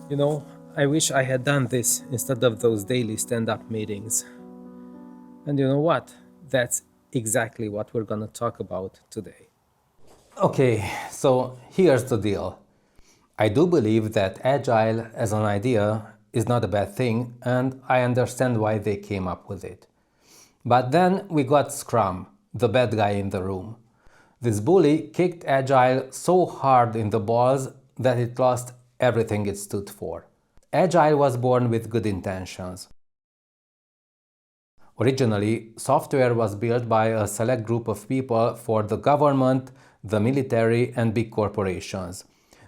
You know, I wish I had done this instead of those daily stand-up meetings. And you know what? That's exactly what we're gonna talk about today. Okay, so here's the deal. I do believe that Agile as an idea is not a bad thing, and I understand why they came up with it. But then we got Scrum, the bad guy in the room. This bully kicked Agile so hard in the balls that it lost everything it stood for. Agile was born with good intentions. Originally, software was built by a select group of people for the government, the military, and big corporations.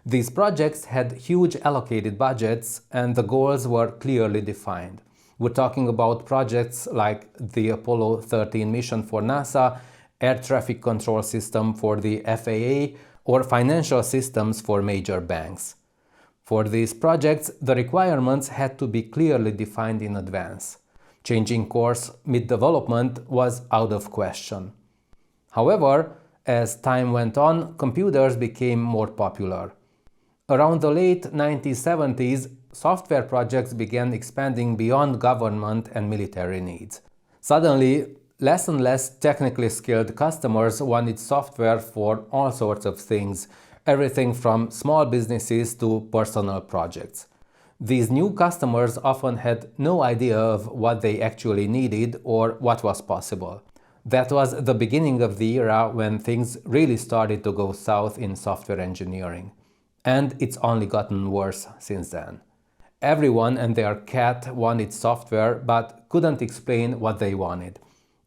These projects had huge allocated budgets and the goals were clearly defined. We're talking about projects like the Apollo 13 mission for NASA, air traffic control system for the FAA, or financial systems for major banks. For these projects, the requirements had to be clearly defined in advance. Changing course mid-development was out of question. However, as time went on, computers became more popular. Around the late 1970s, software projects began expanding beyond government and military needs. Suddenly, less and less technically skilled customers wanted software for all sorts of things, everything from small businesses to personal projects. These new customers often had no idea of what they actually needed or what was possible. That was the beginning of the era when things really started to go south in software engineering. And it's only gotten worse since then. Everyone and their cat wanted software but couldn't explain what they wanted.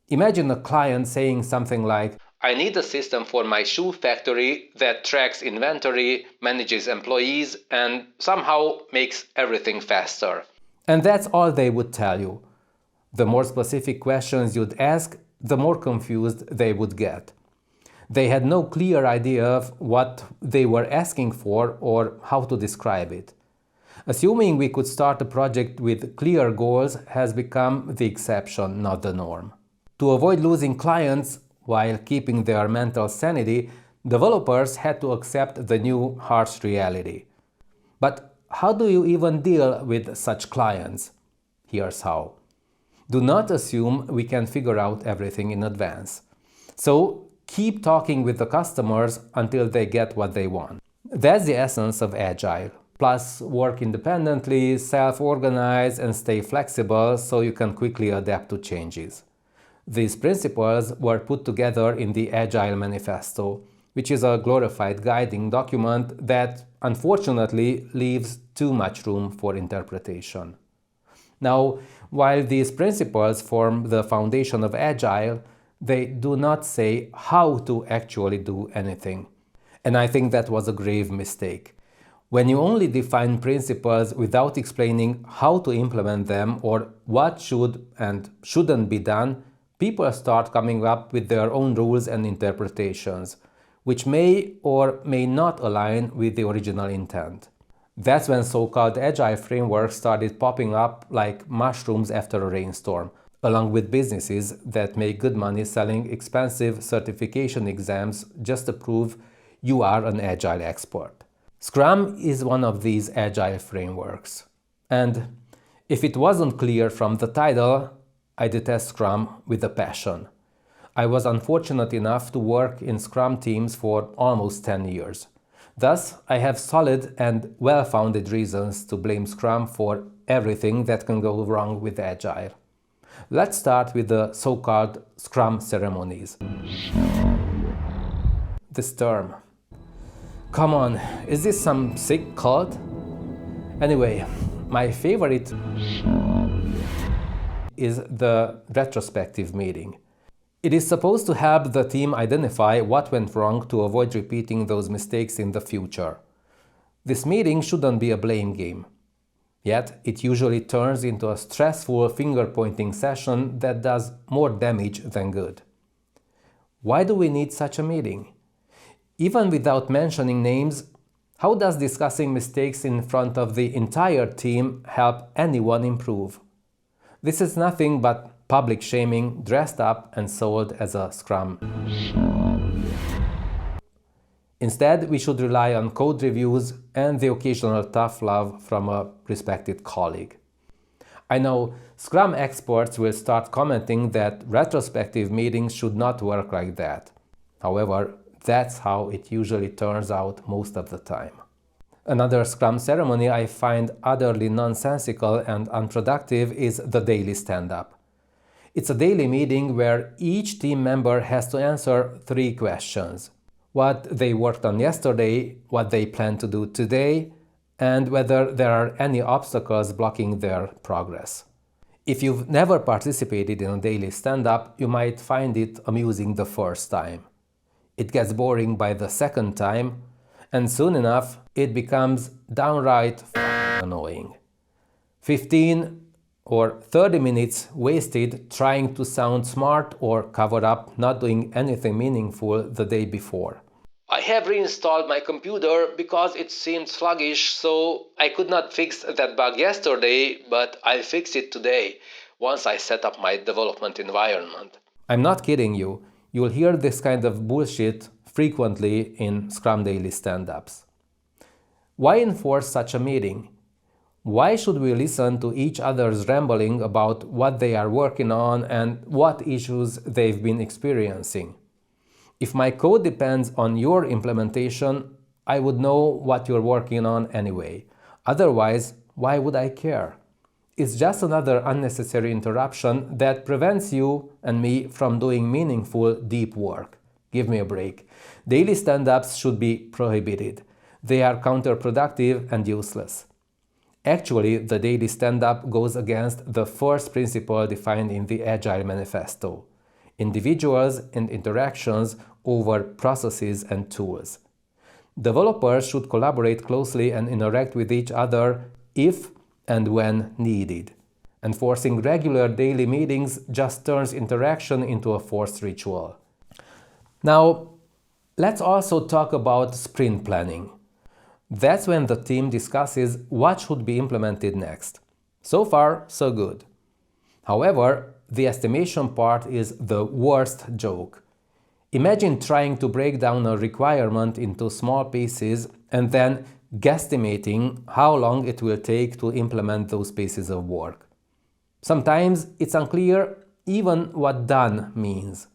Imagine a client saying something like, I need a system for my shoe factory that tracks inventory, manages employees, and somehow makes everything faster. And that's all they would tell you. The more specific questions you'd ask, the more confused they would get. They had no clear idea of what they were asking for or how to describe it. Assuming we could start a project with clear goals has become the exception, not the norm. To avoid losing clients while keeping their mental sanity, developers had to accept the new harsh reality. But how do you even deal with such clients? Here's how. Do not assume we can figure out everything in advance. So keep talking with the customers until they get what they want. That's the essence of Agile. Plus, work independently, self-organize, and stay flexible so you can quickly adapt to changes. These principles were put together in the Agile Manifesto, which is a glorified guiding document that, unfortunately, leaves too much room for interpretation. Now, while these principles form the foundation of Agile, they do not say how to actually do anything. And I think that was a grave mistake. When you only define principles without explaining how to implement them or what should and shouldn't be done, people start coming up with their own rules and interpretations, which may or may not align with the original intent. That's when so-called agile frameworks started popping up like mushrooms after a rainstorm, along with businesses that make good money selling expensive certification exams just to prove you are an agile expert. Scrum is one of these agile frameworks. And if it wasn't clear from the title, I detest Scrum with a passion. I was unfortunate enough to work in Scrum teams for almost 10 years. Thus, I have solid and well-founded reasons to blame Scrum for everything that can go wrong with Agile. Let's start with the so-called Scrum ceremonies. This term. Come on, is this some sick cult? Anyway, my favorite is the retrospective meeting. It is supposed to help the team identify what went wrong to avoid repeating those mistakes in the future. This meeting shouldn't be a blame game. Yet, it usually turns into a stressful finger-pointing session that does more damage than good. Why do we need such a meeting? Even without mentioning names, how does discussing mistakes in front of the entire team help anyone improve? This is nothing but public shaming dressed up and sold as a Scrum. Instead, we should rely on code reviews and the occasional tough love from a respected colleague. I know Scrum experts will start commenting that retrospective meetings should not work like that. However, that's how it usually turns out most of the time. Another Scrum ceremony I find utterly nonsensical and unproductive is the daily stand-up. It's a daily meeting where each team member has to answer 3 questions: what they worked on yesterday, what they plan to do today, and whether there are any obstacles blocking their progress. If you've never participated in a daily stand-up, you might find it amusing the first time. It gets boring by the second time, and soon enough, it becomes downright annoying. 15 or 30 minutes wasted trying to sound smart or cover up not doing anything meaningful the day before. I have reinstalled my computer because it seemed sluggish, so I could not fix that bug yesterday, but I'll fix it today once I set up my development environment. I'm not kidding you. You'll hear this kind of bullshit frequently in Scrum Daily stand-ups. Why enforce such a meeting? Why should we listen to each other's rambling about what they are working on and what issues they've been experiencing? If my code depends on your implementation, I would know what you're working on anyway. Otherwise, why would I care? It's just another unnecessary interruption that prevents you and me from doing meaningful, deep work. Give me a break. Daily stand-ups should be prohibited. They are counterproductive and useless. Actually, the daily stand-up goes against the first principle defined in the Agile Manifesto: individuals and interactions over processes and tools. Developers should collaborate closely and interact with each other if and when needed. Enforcing regular daily meetings just turns interaction into a forced ritual. Now, let's also talk about sprint planning. That's when the team discusses what should be implemented next. So far, so good. However, the estimation part is the worst joke. Imagine trying to break down a requirement into small pieces and then guesstimating how long it will take to implement those pieces of work. Sometimes it's unclear even what done means.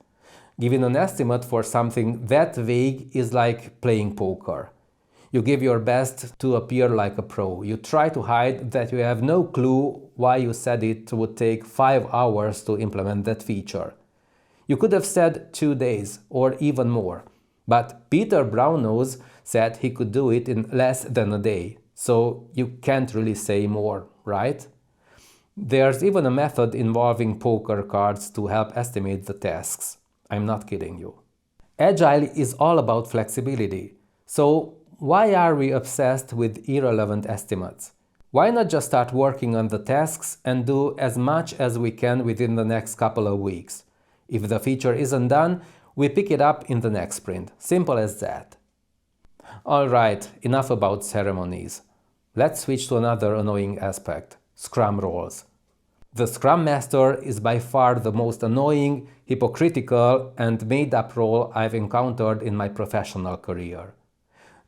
Giving an estimate for something that vague is like playing poker. You give your best to appear like a pro. You try to hide that you have no clue why you said it would take 5 hours to implement that feature. You could have said 2 days or even more. But Peter Brownose said he could do it in less than a day. So you can't really say more, right? There's even a method involving poker cards to help estimate the tasks. I'm not kidding you. Agile is all about flexibility. So why are we obsessed with irrelevant estimates? Why not just start working on the tasks and do as much as we can within the next couple of weeks? If the feature isn't done, we pick it up in the next sprint. Simple as that. Alright, enough about ceremonies. Let's switch to another annoying aspect: Scrum Roles. The Scrum Master is by far the most annoying, hypocritical, and made-up role I've encountered in my professional career.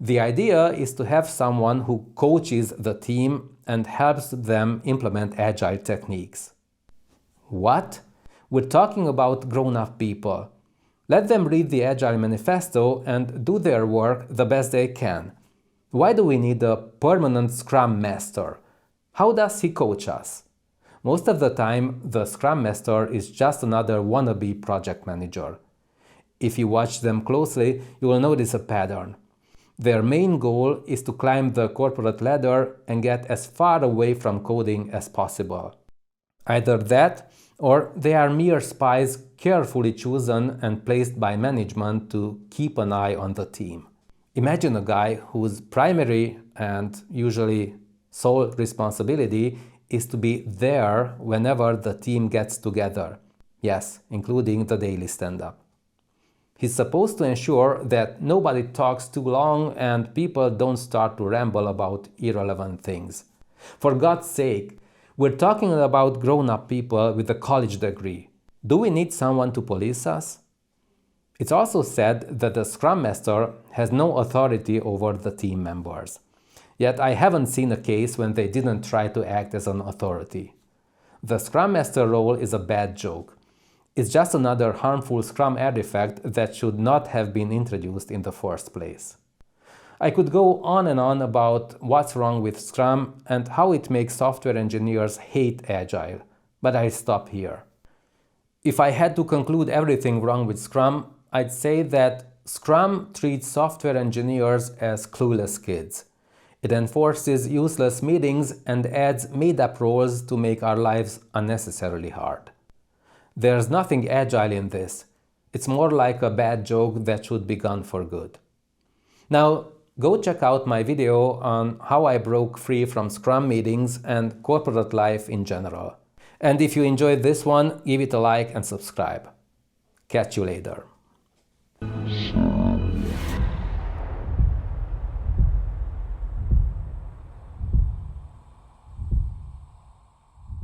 The idea is to have someone who coaches the team and helps them implement agile techniques. What? We're talking about grown-up people. Let them read the Agile Manifesto and do their work the best they can. Why do we need a permanent Scrum Master? How does he coach us? Most of the time, the Scrum Master is just another wannabe project manager. If you watch them closely, you will notice a pattern. Their main goal is to climb the corporate ladder and get as far away from coding as possible. Either that, or they are mere spies carefully chosen and placed by management to keep an eye on the team. Imagine a guy whose primary and usually sole responsibility is to be there whenever the team gets together. Yes, including the daily stand-up. He's supposed to ensure that nobody talks too long and people don't start to ramble about irrelevant things. For God's sake, we're talking about grown-up people with a college degree. Do we need someone to police us? It's also said that the Scrum Master has no authority over the team members. Yet I haven't seen a case when they didn't try to act as an authority. The Scrum Master role is a bad joke. It's just another harmful Scrum artifact that should not have been introduced in the first place. I could go on and on about what's wrong with Scrum and how it makes software engineers hate Agile, but I'll stop here. If I had to conclude everything wrong with Scrum, I'd say that Scrum treats software engineers as clueless kids. It enforces useless meetings and adds made-up roles to make our lives unnecessarily hard. There's nothing agile in this. It's more like a bad joke that should be gone for good. Now, go check out my video on how I broke free from Scrum meetings and corporate life in general. And if you enjoyed this one, give it a like and subscribe. Catch you later.